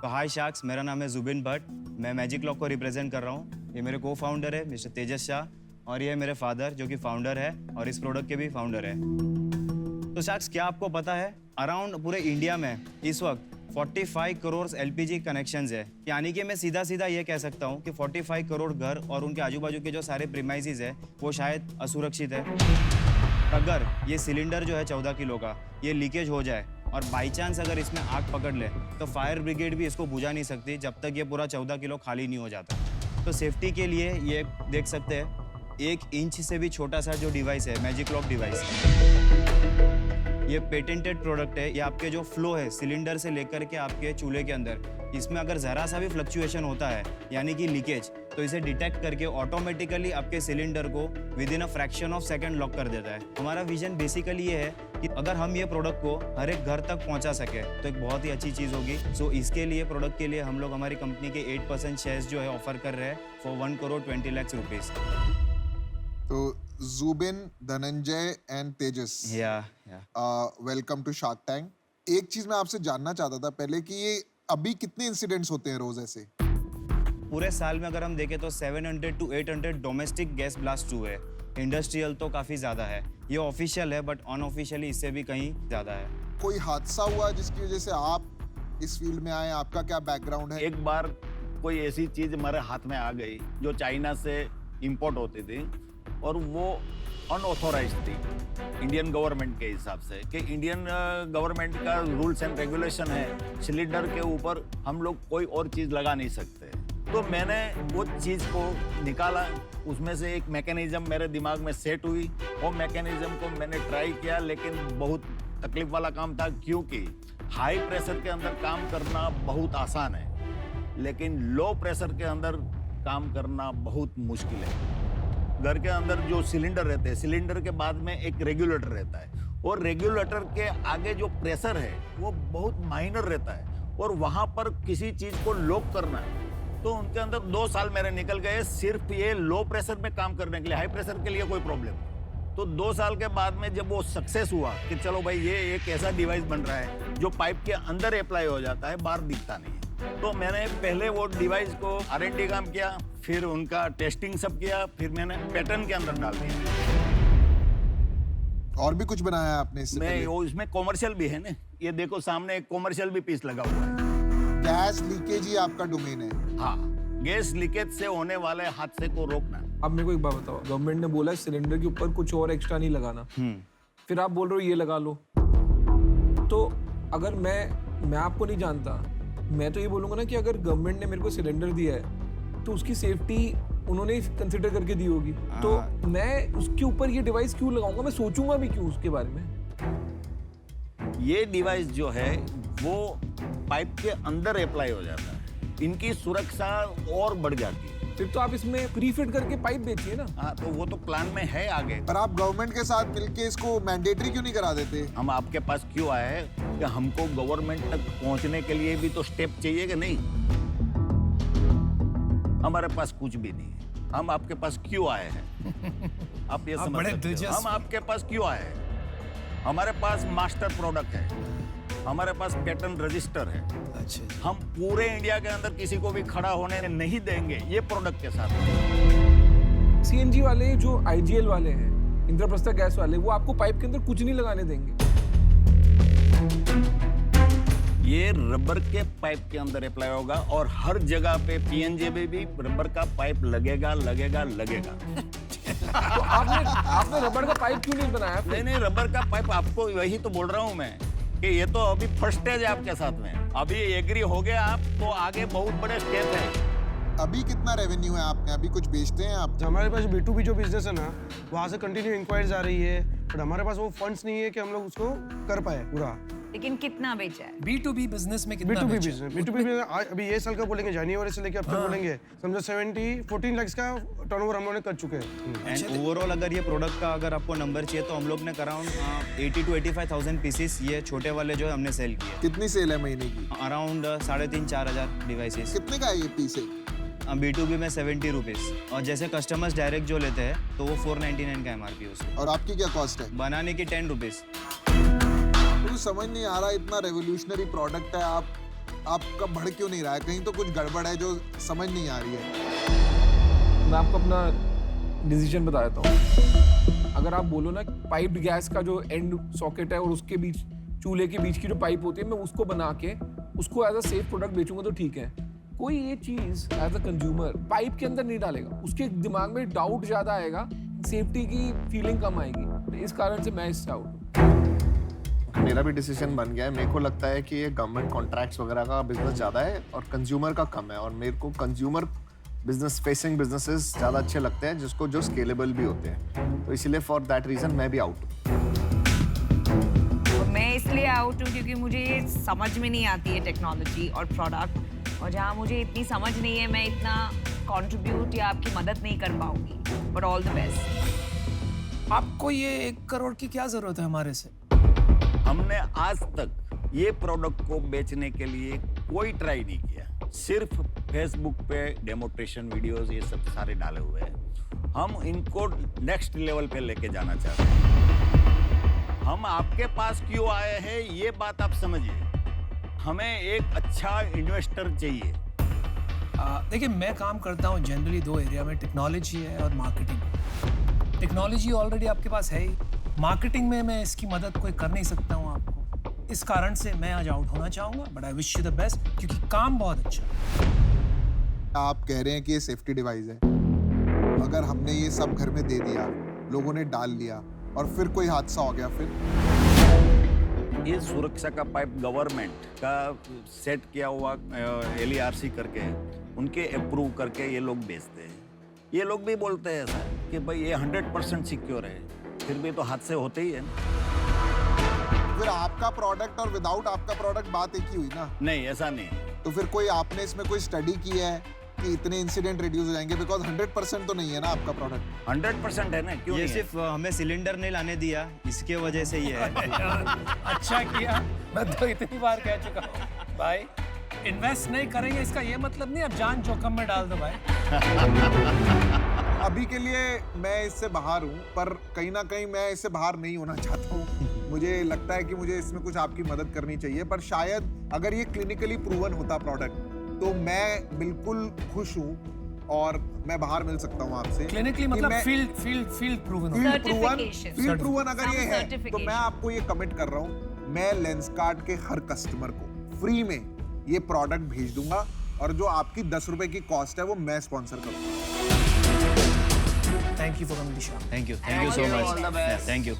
तो हाय शार्क्स, मेरा नाम है जुबिन भट्ट। मैं मैजिक लॉक को रिप्रेजेंट कर रहा हूँ। ये मेरे को फाउंडर है मिस्टर तेजस शाह और ये है मेरे फादर जो कि फाउंडर है और इस प्रोडक्ट के भी फाउंडर है। तो शार्क्स, क्या आपको पता है अराउंड पूरे इंडिया में इस वक्त 45 करोड़ एलपीजी कनेक्शंस है। यानी कि मैं सीधा सीधा ये कह सकता हूँ कि 45 करोड़ घर और उनके आजू बाजू के जो सारे प्रीमाइसेस है वो शायद असुरक्षित है। अगर ये सिलेंडर जो है 14 किलो का ये लीकेज हो जाए और बाई चांस अगर इसमें आग पकड़ ले तो फायर ब्रिगेड भी इसको बुझा नहीं सकती जब तक ये पूरा 14 किलो खाली नहीं हो जाता। तो सेफ्टी के लिए ये देख सकते हैं 1 इंच से भी छोटा सा जो डिवाइस है मैजिक लॉक डिवाइस, ये पेटेंटेड प्रोडक्ट है। ये आपके जो फ्लो है सिलेंडर से लेकर के आपके चूल्हे के अंदर, इसमें अगर ज़रा सा भी फ्लक्चुएशन होता है यानी कि लीकेज, तो इसे डिटेक्ट करके ऑटोमेटिकली आपके सिलेंडर को with in a fraction of second lock कर देता है। हमारा विजन बेसिकली ये है कि अगर हम ये प्रोडक्ट को हर एक घर तक पहुंचा सके तो एक बहुत ही अच्छी चीज़ होगी। सो इसके लिए प्रोडक्ट के लिए हम लोग हमारी कंपनी के 8% शेयर्स जो है ऑफर कर रहे हैं फॉर 1 करोड़ 20 लाख रुपीज़। तो Zubin, Dhananjay and Tejas, welcome to Shark Tank. एक चीज मैं आपसे जानना चाहता था पहले कि ये अभी कितने इंसिडेंट्स होते हैं रोज ऐसे? पूरे साल में अगर हम देखें तो 700 to 800 डोमेस्टिक गैस ब्लास्ट हुए। इंडस्ट्रियल तो काफ़ी ज़्यादा है, ये ऑफिशियल है, बट अनऑफिशियली इससे भी कहीं ज़्यादा है। कोई हादसा हुआ जिसकी वजह से आप इस फील्ड में आए? आपका क्या बैकग्राउंड है? एक बार कोई ऐसी चीज हमारे हाथ में आ गई जो चाइना से इंपोर्ट होती थी और वो अनऑथोराइज्ड थी इंडियन गवर्नमेंट के हिसाब से, कि इंडियन गवर्नमेंट का रूल्स एंड रेगुलेशन है सिलेंडर के ऊपर हम लोग कोई और चीज़ लगा नहीं सकते। तो मैंने वो चीज़ को निकाला, उसमें से एक मैकेनिज्म मेरे दिमाग में सेट हुई। वो मैकेनिज्म को मैंने ट्राई किया, लेकिन बहुत तकलीफ वाला काम था, क्योंकि हाई प्रेशर के अंदर काम करना बहुत आसान है लेकिन लो प्रेशर के अंदर काम करना बहुत मुश्किल है। घर के अंदर जो सिलेंडर रहते हैं, सिलेंडर के बाद में एक रेगुलेटर रहता है और रेगुलेटर के आगे जो प्रेशर है वो बहुत माइनर रहता है और वहां पर किसी चीज को लॉक करना है। तो उनके अंदर 2 साल मेरे निकल गए सिर्फ ये लो प्रेशर में काम करने के लिए। हाई प्रेशर के लिए कोई प्रॉब्लम नहीं। तो 2 साल के बाद में जब वो सक्सेस हुआ कि चलो भाई ये एक ऐसा डिवाइस बन रहा है जो पाइप के अंदर अप्लाई हो जाता है, बाहर दिखता नहीं है। तो मैंने पहले वो डिवाइस को R&D काम किया, फिर उनका टेस्टिंग सब किया, फिर मैंने पैटर्न के अंदर डाल दिया। और भी कुछ बनाया है आपने इससे पहले? वो इसमें कॉमर्शियल भी है ना, ये देखो सामने एक कॉमर्शियल भी पीस लगा हुआ है। गैस लीकेज ही आपका डोमेन है? हाँ, गैस लीकेज से होने वाले हादसे को रोकना। अब मेरे को एक बात बताओ, गवर्नमेंट ने बोला है सिलेंडर के ऊपर कुछ और एक्स्ट्रा नहीं लगाना, फिर आप बोल रहे हो ये लगा लो। तो अगर मैं आपको नहीं जानता, मैं तो ये बोलूंगा ना कि अगर गवर्नमेंट ने मेरे को सिलेंडर दिया है तो उसकी सेफ्टी उन्होंने कंसिडर करके दी होगी। तो मैं उसके ऊपर ये डिवाइस क्यों लगाऊंगा? मैं सोचूंगा भी क्यों उसके बारे में? ये डिवाइस जो है वो पाइप के अंदर अप्लाई हो जाता है, इनकी सुरक्षा और बढ़ जाती है। फिर तो आप इसमें प्री फिट करके पाइप बेचिए ना। हाँ, तो वो तो प्लान में है आगे। पर आप गवर्नमेंट के साथ मिलके इसको मैंडेटरी क्यों नहीं करा देते? हम आपके पास क्यों आए हैं कि हमको गवर्नमेंट तक पहुंचने के लिए भी तो स्टेप चाहिए कि नहीं? हमारे पास कुछ भी नहीं है, हम आपके पास क्यों आए हैं? आप ये समझ सकते हो हम आपके पास क्यों आए हैं। हमारे पास मास्टर प्रोडक्ट है, हमारे पास पेटेंट रजिस्टर है। अच्छा, हम पूरे इंडिया के अंदर किसी को भी खड़ा होने नहीं देंगे ये प्रोडक्ट के साथ। सीएनजी वाले जो आईजीएल वाले हैं, इंद्रप्रस्थ गैस वाले, वो आपको पाइप के अंदर कुछ नहीं लगाने देंगे। ये रबर के पाइप के अंदर अप्लाई होगा और हर जगह पे पीएनजी में भी रबर का पाइप लगेगा। तो आपने रबर का पाइप क्यों नहीं बनाया? नहीं, रबर का पाइप, आपको वही तो बोल रहा हूँ मैं कि ये तो अभी फर्स्ट स्टेज है आपके साथ में। अभी एग्री हो गया आप तो आगे बहुत बड़े स्टेप है। अभी कितना रेवेन्यू है आपने? अभी कुछ बेचते हैं आप? हमारे पास B2B जो बिजनेस है ना, वहाँ से कंटिन्यू इंक्वायरीज आ रही है, बट हमारे पास वो फंड्स नहीं है कि हम लोग उसको कर पाए पूरा। लेकिन कितना बेचा है? B2B बिजनेस में कितना B2B बेचा? बिजनेस, B2B में अभी ये साल का बोलेंगे, जनवरी से लेके अब तक बोलेंगे, समझो 14 लाख का टर्नओवर हम लोग ने कर चुके हैं। एंड ओवरऑल अगर ये प्रोडक्ट का अगर आपको नंबर चाहिए तो हम लोग ने अराउंड 80 to 85,000 पीसेस ये छोटे वाले जो है हमने सेल किए। कितनी सेल है महीने की? अराउंड 3,500-4 हज़ार डिवाइसेस। कितने का है ये पीस? B2B में 70 रुपीज़, और जैसे कस्टमर्स डायरेक्ट जो लेते हैं तो वो 499 का MRP है उसका। और आपकी क्या कॉस्ट है? बनाने की 10 रुपीज़। मुझे समझ नहीं आ रहा, इतना रेवोल्यूशनरी प्रोडक्ट है, आप आपका बढ़ क्यों नहीं रहा है? कहीं तो कुछ गड़बड़ है जो समझ नहीं आ रही है। मैं आपको अपना डिसीजन बता देता हूँ। अगर आप बोलो ना पाइप्ड गैस का जो एंड सॉकेट है और उसके बीच चूल्हे के बीच की जो पाइप होती है, मैं उसको बना के उसको एज अ सेफ प्रोडक्ट बेचूंगा तो ठीक है। कोई ये चीज एज अ कंज्यूमर पाइप के अंदर नहीं डालेगा, उसके दिमाग में डाउट ज्यादा आएगा, सेफ्टी की फीलिंग कम आएगी। इस कारण से मैं इससे आउट हूँ। मेरा भी डिसीजन बन गया है। मेरे को लगता है कि ये गवर्नमेंट कॉन्ट्रैक्ट्स वगैरह का बिजनेस ज़्यादा है और कंज्यूमर का कम है, और मेरे को कंज्यूमर बिजनेस फेसिंग बिजनेसेस ज़्यादा अच्छे लगते हैं जिसको जो स्केलेबल भी होते हैं। तो इसीलिए फॉर दैट रीज़न मैं भी आउट हूँ। मैं इसलिए आउट हूँ क्योंकि मुझे ये समझ में नहीं आती है टेक्नोलॉजी और प्रोडक्ट, और जहाँ मुझे इतनी समझ नहीं है मैं इतना कंट्रीब्यूट या आपकी मदद नहीं कर पाऊंगी। But all the best. आपको ये 1 करोड़ की क्या जरूरत है हमारे से? हमने आज तक ये प्रोडक्ट को बेचने के लिए कोई ट्राई नहीं किया, सिर्फ फेसबुक पे डेमोन्स्ट्रेशन वीडियोस ये सब सारे डाले हुए हैं। हम इनको नेक्स्ट लेवल पे लेके जाना चाहते हैं। हम आपके पास क्यों आए हैं ये बात आप समझिए। हमें एक अच्छा इन्वेस्टर चाहिए। देखिए, मैं काम करता हूँ जनरली 2 एरिया में, टेक्नोलॉजी है और मार्केटिंग। टेक्नोलॉजी ऑलरेडी आपके पास है ही, मार्केटिंग में मैं इसकी मदद कोई कर नहीं सकता हूँ आपको। इस कारण से मैं आज आउट होना चाहूँगा, but I wish you the best, क्योंकि काम बहुत अच्छा है। आप कह रहे हैं कि ये सेफ्टी डिवाइस है, अगर हमने ये सब घर में दे दिया, लोगों ने डाल लिया और फिर कोई हादसा हो गया, फिर ये सुरक्षा का पाइप गवर्नमेंट का सेट किया हुआ LERC करके उनके अप्रूव करके ये लोग बेचते हैं। ये लोग भी बोलते हैं सर कि भाई ये 100% सिक्योर है, फिर भी तो हादसे होते ही है। फिर आपका प्रोडक्ट और विदाउट आपका प्रोडक्ट बात एक ही हुई ना? नहीं, ऐसा नहीं। तो फिर कोई आपने इसमें कोई स्टडी की है कि इतने इंसिडेंट रिड्यूस हो जाएंगे? बिकॉज 100% तो नहीं है ना आपका प्रोडक्ट। 100% है ना, क्यों ये नहीं सिर्फ हमें सिलेंडर नहीं लाने दिया, इसके वजह से ये है। अच्छा किया, मैं तो इतनी बार कह चुका हूँ भाई, इन्वेस्ट नहीं करेंगे इसका ये मतलब नहीं अब जान जोखिम में डाल दो भाई। अभी के लिए मैं इससे बाहर हूँ, पर कहीं ना कहीं मैं इससे बाहर नहीं होना चाहता हूँ। मुझे लगता है कि मुझे इसमें कुछ आपकी मदद करनी चाहिए, पर शायद अगर ये क्लिनिकली प्रूवन होता प्रोडक्ट तो मैं बिल्कुल खुश हूँ और मैं बाहर मिल सकता हूँ आपसे। क्लिनिकली मतलब फील्ड प्रूवन। फील्ड प्रूवन अगर ये है तो Certification. मैं आपको ये कमिट कर रहा हूँ, मैं लेंसकार्ट के हर कस्टमर को फ्री में ये प्रोडक्ट भेज दूंगा, और जो आपकी 10 रुपए की कॉस्ट है वो मैं स्पॉन्सर करूंगा। Thank you for coming to show. Thank you so much. Thank you.